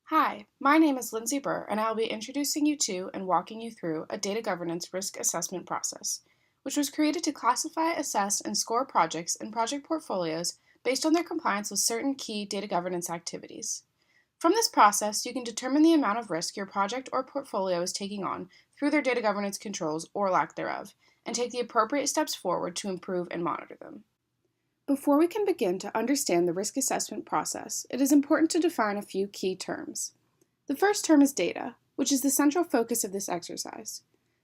Hi, my name is Lindsay Burr, and I will be introducing you to and walking you through a data governance risk assessment process, which was created to classify, assess, and score projects and project portfolios based on their compliance with certain key data governance activities. From this process, you can determine the amount of risk your project or portfolio is taking on through their data governance controls or lack thereof, and take the appropriate steps forward to improve and monitor them. Before we can begin to understand the risk assessment process, it is important to define a few key terms. The first term is data, which is the central focus of this exercise.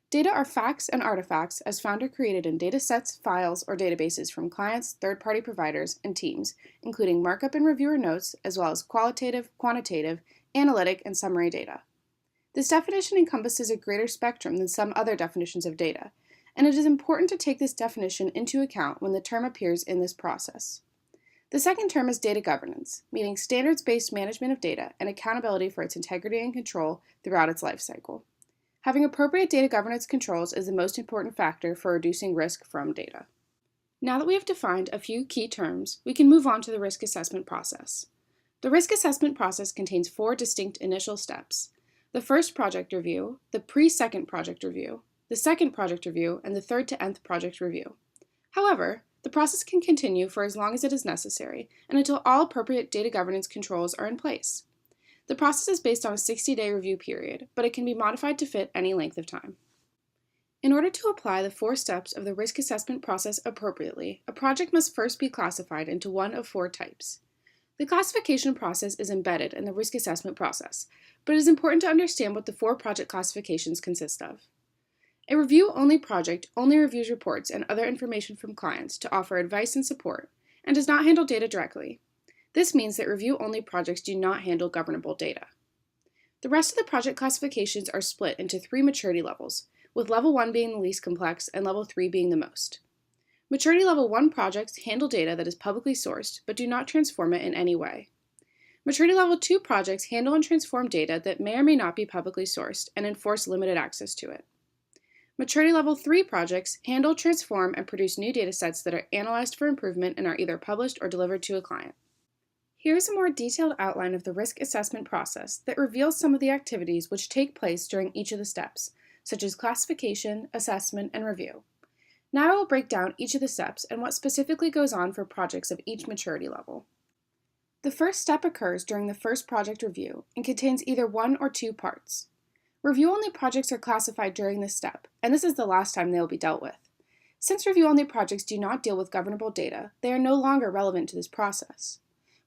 Data are facts and artifacts as found or created in datasets, files, or databases from clients, third-party providers, and teams, including markup and reviewer notes, as well as qualitative, quantitative, analytic, and summary data. This definition encompasses a greater spectrum than some other definitions of data, and it is important to take this definition into account when the term appears in this process. The second term is data governance, meaning standards-based management of data and accountability for its integrity and control throughout its life cycle. Having appropriate data governance controls is the most important factor for reducing risk from data. Now that we have defined a few key terms, we can move on to the risk assessment process. The risk assessment process contains 4 distinct initial steps: the first project review, the pre-second project review, the second project review, and the third to nth project review. However, the process can continue for as long as it is necessary and until all appropriate data governance controls are in place. The process is based on a 60-day review period, but it can be modified to fit any length of time. In order to apply the 4 steps of the risk assessment process appropriately, a project must first be classified into one of 4 types. The classification process is embedded in the risk assessment process, but it is important to understand what the 4 project classifications consist of. A review-only project only reviews reports and other information from clients to offer advice and support, and does not handle data directly. This means that review-only projects do not handle governable data. The rest of the project classifications are split into 3 maturity levels, with Level 1 being the least complex and Level 3 being the most. Maturity Level 1 projects handle data that is publicly sourced, but do not transform it in any way. Maturity Level 2 projects handle and transform data that may or may not be publicly sourced and enforce limited access to it. Maturity Level 3 projects handle, transform, and produce new datasets that are analyzed for improvement and are either published or delivered to a client. Here is a more detailed outline of the risk assessment process that reveals some of the activities which take place during each of the steps, such as classification, assessment, and review. Now I will break down each of the steps and what specifically goes on for projects of each maturity level. The first step occurs during the first project review and contains either 1 or 2 parts. Review-only projects are classified during this step, and this is the last time they will be dealt with. Since review-only projects do not deal with governable data, they are no longer relevant to this process.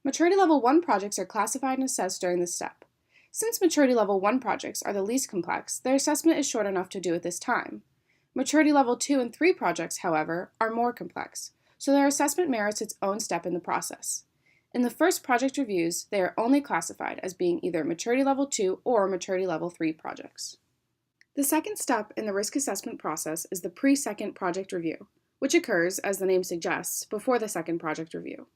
Maturity Level 1 projects are classified and assessed during this step. Since Maturity Level 1 projects are the least complex, their assessment is short enough to do at this time. Maturity Level 2 and 3 projects, however, are more complex, so their assessment merits its own step in the process. In the first project reviews, they are only classified as being either Maturity Level 2 or Maturity Level 3 projects. The second step in the risk assessment process is the pre-second project review, which occurs, as the name suggests, before the second project review.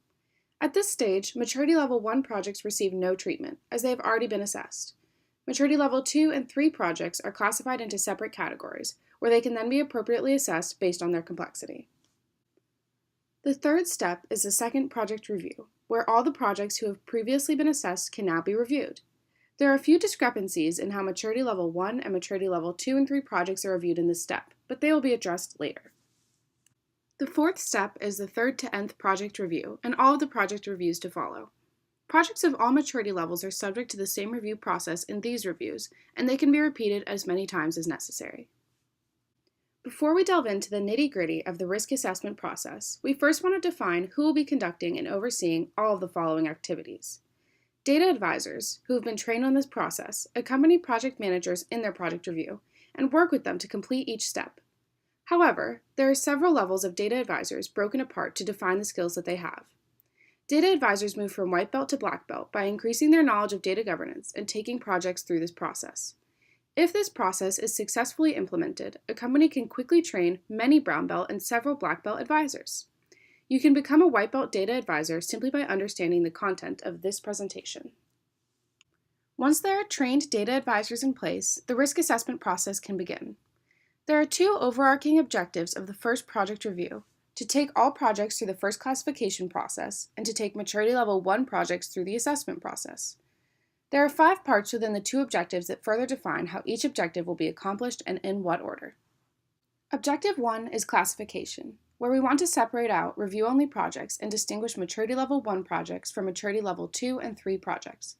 At this stage, Maturity Level 1 projects receive no treatment, as they have already been assessed. Maturity Level 2 and 3 projects are classified into separate categories, where they can then be appropriately assessed based on their complexity. The third step is the second project review, where all the projects who have previously been assessed can now be reviewed. There are a few discrepancies in how Maturity Level 1 and Maturity Level 2 and 3 projects are reviewed in this step, but they will be addressed later. The fourth step is the third to nth project review, and all of the project reviews to follow. Projects of all maturity levels are subject to the same review process in these reviews, and they can be repeated as many times as necessary. Before we delve into the nitty-gritty of the risk assessment process, we first want to define who will be conducting and overseeing all of the following activities. Data advisors, who have been trained on this process, accompany project managers in their project review and work with them to complete each step. However, there are several levels of data advisors broken apart to define the skills that they have. Data advisors move from white belt to black belt by increasing their knowledge of data governance and taking projects through this process. If this process is successfully implemented, a company can quickly train many brown belt and several black belt advisors. You can become a white belt data advisor simply by understanding the content of this presentation. Once there are trained data advisors in place, the risk assessment process can begin. There are 2 overarching objectives of the first project review: to take all projects through the first classification process and to take Maturity Level 1 projects through the assessment process. There are 5 parts within the 2 objectives that further define how each objective will be accomplished and in what order. Objective 1 is classification, where we want to separate out review-only projects and distinguish Maturity Level 1 projects from Maturity Level 2 and 3 projects.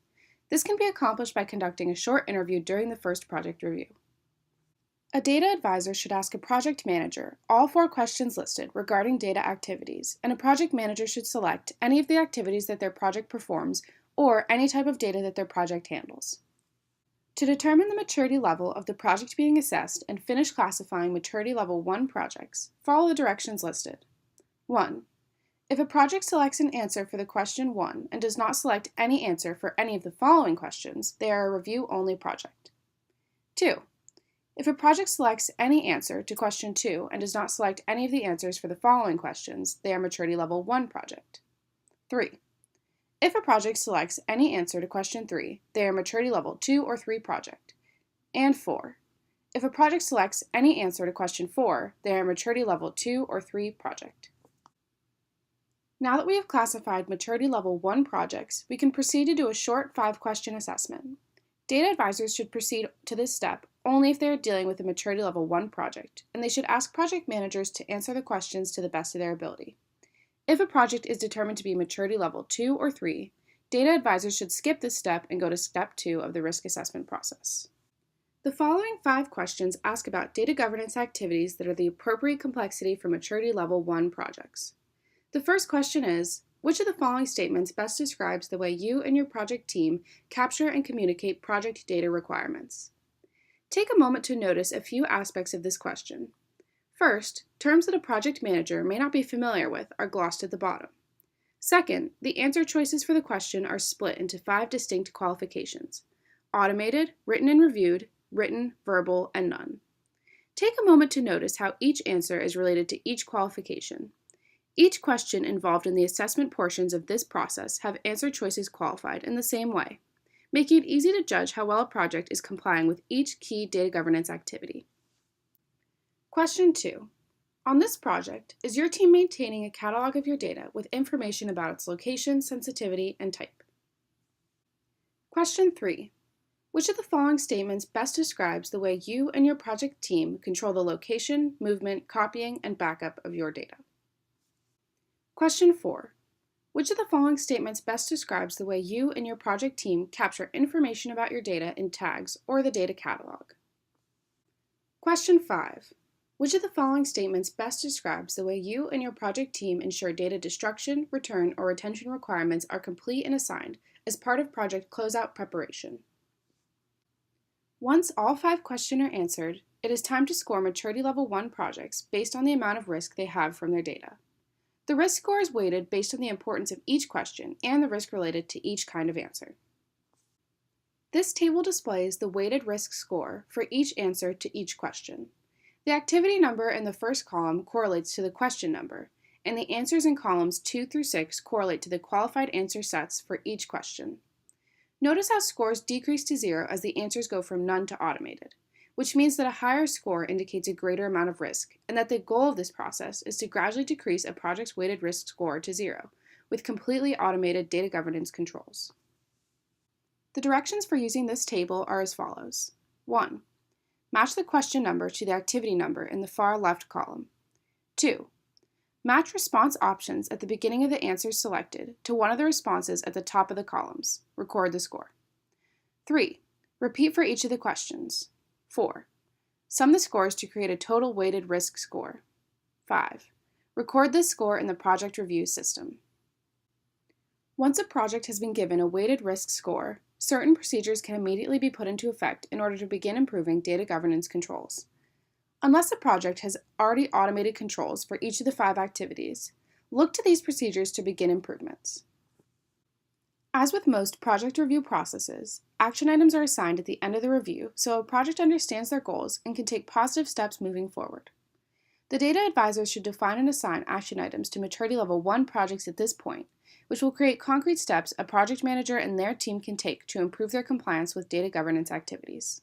This can be accomplished by conducting a short interview during the first project review. A data advisor should ask a project manager all 4 questions listed regarding data activities, and a project manager should select any of the activities that their project performs or any type of data that their project handles. To determine the maturity level of the project being assessed and finish classifying Maturity Level 1 projects, follow the directions listed. 1. If a project selects an answer for the question 1 and does not select any answer for any of the following questions, they are a review-only project. 2. If a project selects any answer to question 2 and does not select any of the answers for the following questions, they are Maturity Level 1 project. 3. If a project selects any answer to question 3, they are Maturity Level 2 or 3 project. And 4. If a project selects any answer to question 4, they are Maturity Level 2 or 3 project. Now that we have classified Maturity Level 1 projects, we can proceed to do a short 5-question assessment. Data advisors should proceed to this step only if they are dealing with a Maturity Level 1 project, and they should ask project managers to answer the questions to the best of their ability. If a project is determined to be Maturity Level 2 or 3, data advisors should skip this step and go to Step 2 of the risk assessment process. The following 5 questions ask about data governance activities that are the appropriate complexity for Maturity Level 1 projects. The first question is, which of the following statements best describes the way you and your project team capture and communicate project data requirements? Take a moment to notice a few aspects of this question. First, terms that a project manager may not be familiar with are glossed at the bottom. Second, the answer choices for the question are split into 5 distinct qualifications: automated, written and reviewed, written, verbal, and none. Take a moment to notice how each answer is related to each qualification. Each question involved in the assessment portions of this process have answer choices qualified in the same way, making it easy to judge how well a project is complying with each key data governance activity. Question 2. On this project, is your team maintaining a catalog of your data with information about its location, sensitivity, and type? Question 3. Which of the following statements best describes the way you and your project team control the location, movement, copying, and backup of your data? Question 4. Which of the following statements best describes the way you and your project team capture information about your data in tags or the data catalog? Question 5. Which of the following statements best describes the way you and your project team ensure data destruction, return, or retention requirements are complete and assigned as part of project closeout preparation? Once all 5 questions are answered, it is time to score Maturity Level 1 projects based on the amount of risk they have from their data. The risk score is weighted based on the importance of each question and the risk related to each kind of answer. This table displays the weighted risk score for each answer to each question. The activity number in the first column correlates to the question number, and the answers in columns 2 through 6 correlate to the qualified answer sets for each question. Notice how scores decrease to 0 as the answers go from none to automated, which means that a higher score indicates a greater amount of risk, and that the goal of this process is to gradually decrease a project's weighted risk score to 0, with completely automated data governance controls. The directions for using this table are as follows. 1. Match the question number to the activity number in the far left column. 2. Match response options at the beginning of the answers selected to one of the responses at the top of the columns. Record the score. 3. Repeat for each of the questions. 4. Sum the scores to create a total weighted risk score. 5. Record this score in the project review system. Once a project has been given a weighted risk score, certain procedures can immediately be put into effect in order to begin improving data governance controls. Unless a project has already automated controls for each of the 5 activities, look to these procedures to begin improvements. As with most project review processes, action items are assigned at the end of the review so a project understands their goals and can take positive steps moving forward. The data advisors should define and assign action items to Maturity Level 1 projects at this point, which will create concrete steps a project manager and their team can take to improve their compliance with data governance activities.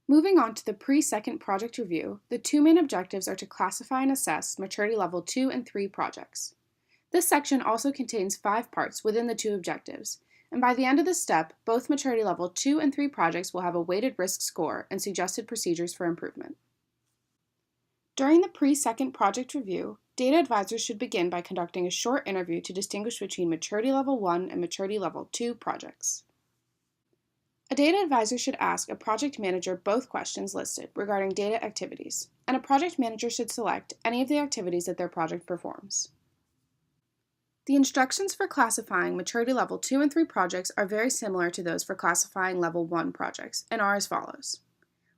Moving on to the pre-second project review, the 2 main objectives are to classify and assess Maturity Level 2 and 3 projects. This section also contains 5 parts within the 2 objectives, and by the end of this step, both maturity level 2 and 3 projects will have a weighted risk score and suggested procedures for improvement. During the pre-second project review, data advisors should begin by conducting a short interview to distinguish between maturity level 1 and maturity level 2 projects. A data advisor should ask a project manager both questions listed regarding data activities, and a project manager should select any of the activities that their project performs. The instructions for classifying maturity level 2 and 3 projects are very similar to those for classifying level 1 projects and are as follows.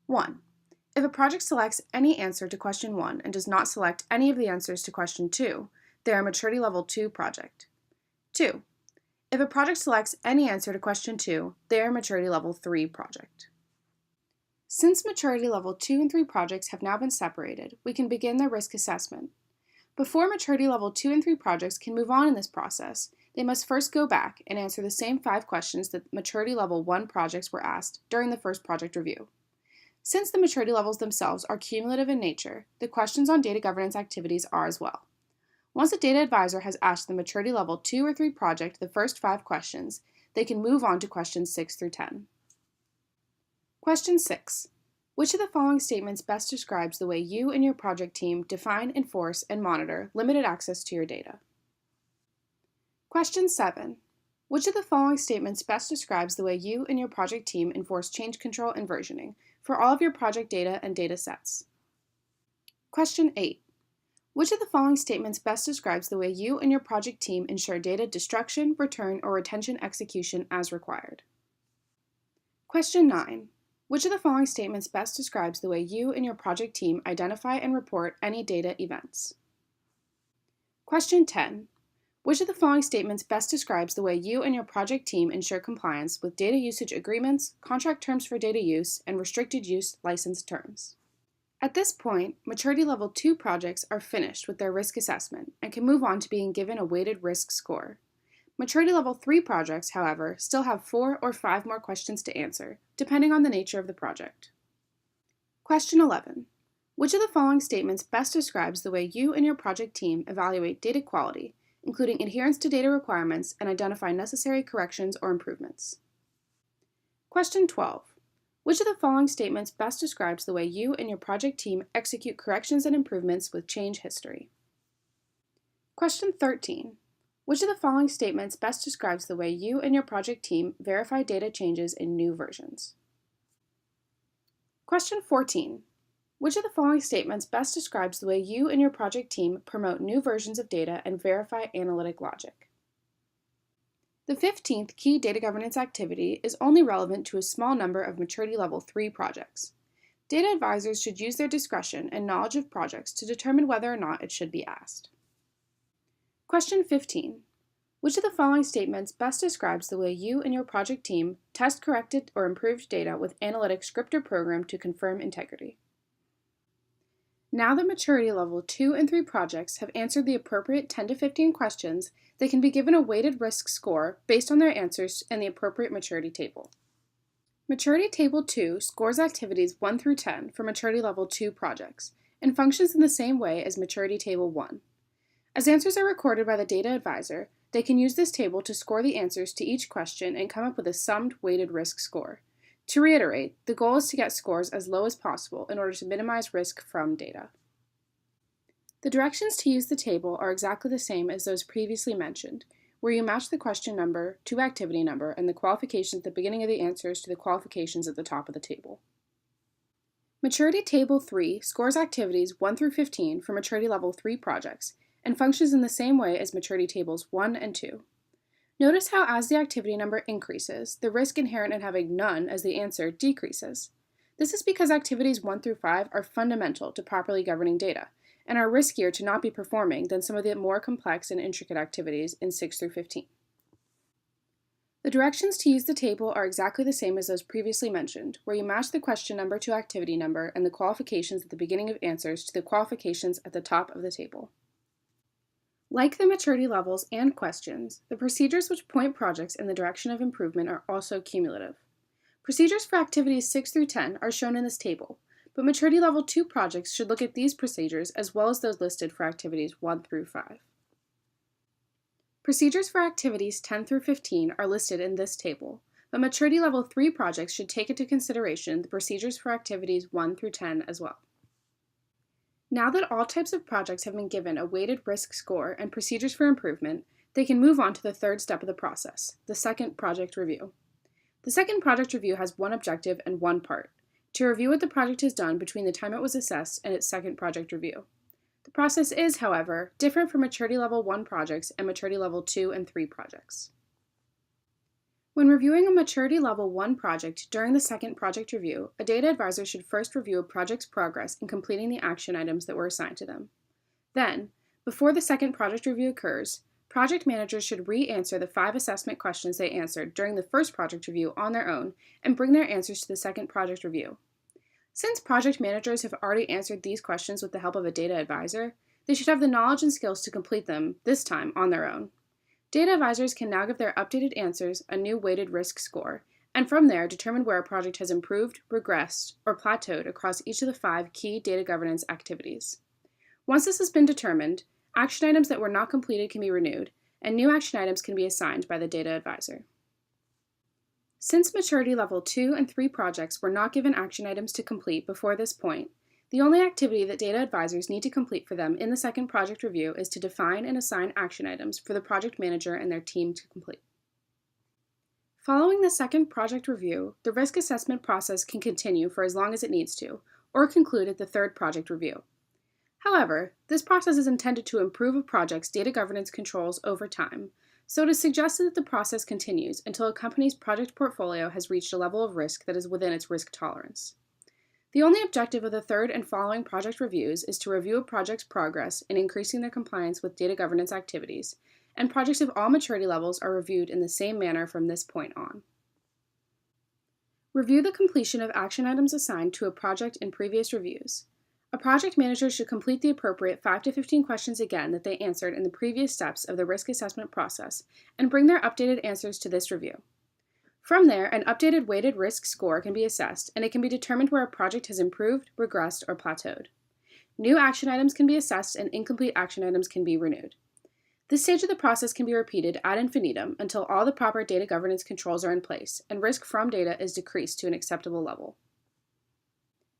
1. If a project selects any answer to question 1 and does not select any of the answers to question 2, they are a maturity level 2 project. 2. If a project selects any answer to question 2, they are a maturity level 3 project. Since maturity level 2 and 3 projects have now been separated, we can begin their risk assessment. Before maturity level 2 and 3 projects can move on in this process, they must first go back and answer the same 5 questions that maturity level 1 projects were asked during the first project review. Since the maturity levels themselves are cumulative in nature, the questions on data governance activities are as well. Once a data advisor has asked the maturity level 2 or 3 project the first 5 questions, they can move on to questions 6 through 10. Question 6. Which of the following statements best describes the way you and your project team define, enforce, and monitor limited access to your data? Question 7. Which of the following statements best describes the way you and your project team enforce change control and versioning for all of your project data and data sets? Question 8. Which of the following statements best describes the way you and your project team ensure data destruction, return, or retention execution as required? Question 9. Which of the following statements best describes the way you and your project team identify and report any data events? Question 10. Which of the following statements best describes the way you and your project team ensure compliance with data usage agreements, contract terms for data use, and restricted use license terms? At this point, maturity level 2 projects are finished with their risk assessment and can move on to being given a weighted risk score. Maturity level 3 projects, however, still have 4 or 5 more questions to answer, depending on the nature of the project. Question 11. Which of the following statements best describes the way you and your project team evaluate data quality, including adherence to data requirements, and identify necessary corrections or improvements? Question 12. Which of the following statements best describes the way you and your project team execute corrections and improvements with change history? Question 13. Which of the following statements best describes the way you and your project team verify data changes in new versions? Question 14. Which of the following statements best describes the way you and your project team promote new versions of data and verify analytic logic? The 15th key data governance activity is only relevant to a small number of maturity level 3 projects. Data advisors should use their discretion and knowledge of projects to determine whether or not it should be asked. Question 15. Which of the following statements best describes the way you and your project team test corrected or improved data with analytic scripter program to confirm integrity? Now that maturity level 2 and 3 projects have answered the appropriate 10 to 15 questions, they can be given a weighted risk score based on their answers in the appropriate maturity table. Maturity Table 2 scores activities 1 through 10 for maturity level 2 projects and functions in the same way as Maturity Table 1. As answers are recorded by the data advisor, they can use this table to score the answers to each question and come up with a summed weighted risk score. To reiterate, the goal is to get scores as low as possible in order to minimize risk from data. The directions to use the table are exactly the same as those previously mentioned, where you match the question number to activity number and the qualifications at the beginning of the answers to the qualifications at the top of the table. Maturity Table 3 scores activities 1 through 15 for maturity level 3 projects and functions in the same way as maturity tables 1 and 2. Notice how as the activity number increases, the risk inherent in having none as the answer decreases. This is because activities 1 through 5 are fundamental to properly governing data, and are riskier to not be performing than some of the more complex and intricate activities in 6 through 15. The directions to use the table are exactly the same as those previously mentioned, where you match the question number to activity number and the qualifications at the beginning of answers to the qualifications at the top of the table. Like the maturity levels and questions, the procedures which point projects in the direction of improvement are also cumulative. Procedures for activities 6 through 10 are shown in this table, but maturity level 2 projects should look at these procedures as well as those listed for activities 1 through 5. Procedures for activities 10 through 15 are listed in this table, but Maturity Level 3 projects should take into consideration the procedures for activities 1 through 10 as well. Now that all types of projects have been given a weighted risk score and procedures for improvement, they can move on to the third step of the process, the second project review. The second project review has one objective and one part: to review what the project has done between the time it was assessed and its second project review. The process is, however, different for Maturity Level 1 projects and Maturity Level 2 and 3 projects. When reviewing a Maturity Level 1 project during the second project review, a data advisor should first review a project's progress in completing the action items that were assigned to them. Then, before the second project review occurs, project managers should re-answer the 5 assessment questions they answered during the first project review on their own and bring their answers to the second project review. Since project managers have already answered these questions with the help of a data advisor, they should have the knowledge and skills to complete them, this time on their own. Data advisors can now give their updated answers a new weighted risk score, and from there determine where a project has improved, regressed, or plateaued across each of the 5 key data governance activities. Once this has been determined, action items that were not completed can be renewed, and new action items can be assigned by the data advisor. Since Maturity Level 2 and 3 projects were not given action items to complete before this point, the only activity that data advisors need to complete for them in the second project review is to define and assign action items for the project manager and their team to complete. Following the second project review, the risk assessment process can continue for as long as it needs to, or conclude at the third project review. However, this process is intended to improve a project's data governance controls over time, so it is suggested that the process continues until a company's project portfolio has reached a level of risk that is within its risk tolerance. The only objective of the third and following project reviews is to review a project's progress in increasing their compliance with data governance activities, and projects of all maturity levels are reviewed in the same manner from this point on. Review the completion of action items assigned to a project in previous reviews. A project manager should complete the appropriate 5 to 15 questions again that they answered in the previous steps of the risk assessment process and bring their updated answers to this review. From there, an updated weighted risk score can be assessed, and it can be determined where a project has improved, regressed, or plateaued. New action items can be assessed, and incomplete action items can be renewed. This stage of the process can be repeated ad infinitum until all the proper data governance controls are in place, and risk from data is decreased to an acceptable level.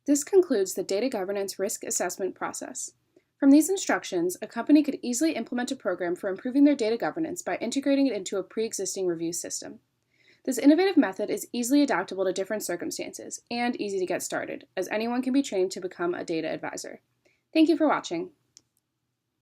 This concludes the data governance risk assessment process. From these instructions, a company could easily implement a program for improving their data governance by integrating it into a pre-existing review system. This innovative method is easily adaptable to different circumstances and easy to get started, as anyone can be trained to become a data advisor. Thank you for watching.